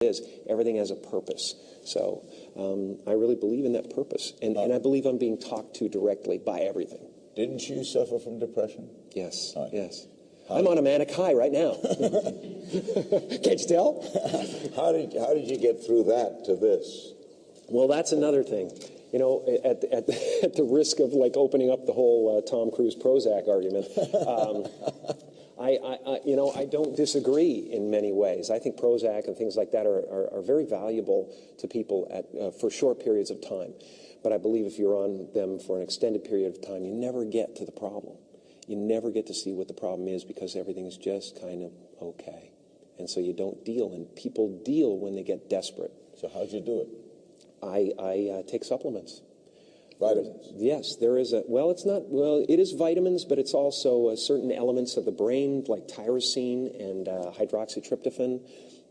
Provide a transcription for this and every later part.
is, everything has a purpose. So I really believe in that purpose. And I believe I'm being talked to directly by everything. Didn't you suffer from depression? Yes, Right. yes. I'm on a manic high right now. Can't you tell? How did you get through that to this? Well, that's another thing. You know, at the risk of like opening up the whole Tom Cruise Prozac argument, I don't disagree in many ways. I think Prozac and things like that are very valuable to people for short periods of time. But I believe if you're on them for an extended period of time, you never get to the problem. You never get to see what the problem is because everything is just kind of okay. And so you don't deal, and people deal when they get desperate. So how'd you do it? I take supplements. Vitamins? Yes, there is it is vitamins, but it's also certain elements of the brain like tyrosine and hydroxytryptophan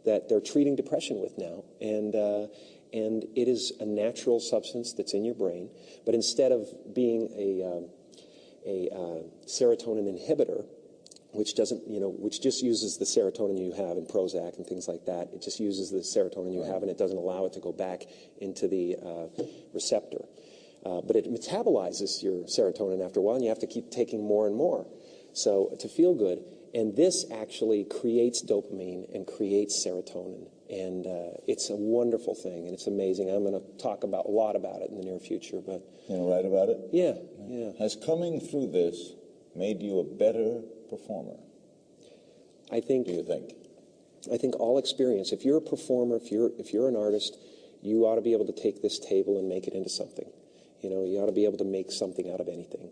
that they're treating depression with now. And it is a natural substance that's in your brain, but instead of being a serotonin inhibitor, which just uses the serotonin you have in Prozac and things like that. It just uses the serotonin you have, and it doesn't allow it to go back into the receptor. But it metabolizes your serotonin after a while, and you have to keep taking more and more to feel good. And this actually creates dopamine and creates serotonin. And it's a wonderful thing, and it's amazing. I'm going to talk a lot about it in the near future. But you going to write about it? Yeah. Has coming through this made you a better performer? Do you think? I think all experience. If you're a performer, if you're an artist, you ought to be able to take this table and make it into something. You know, you ought to be able to make something out of anything.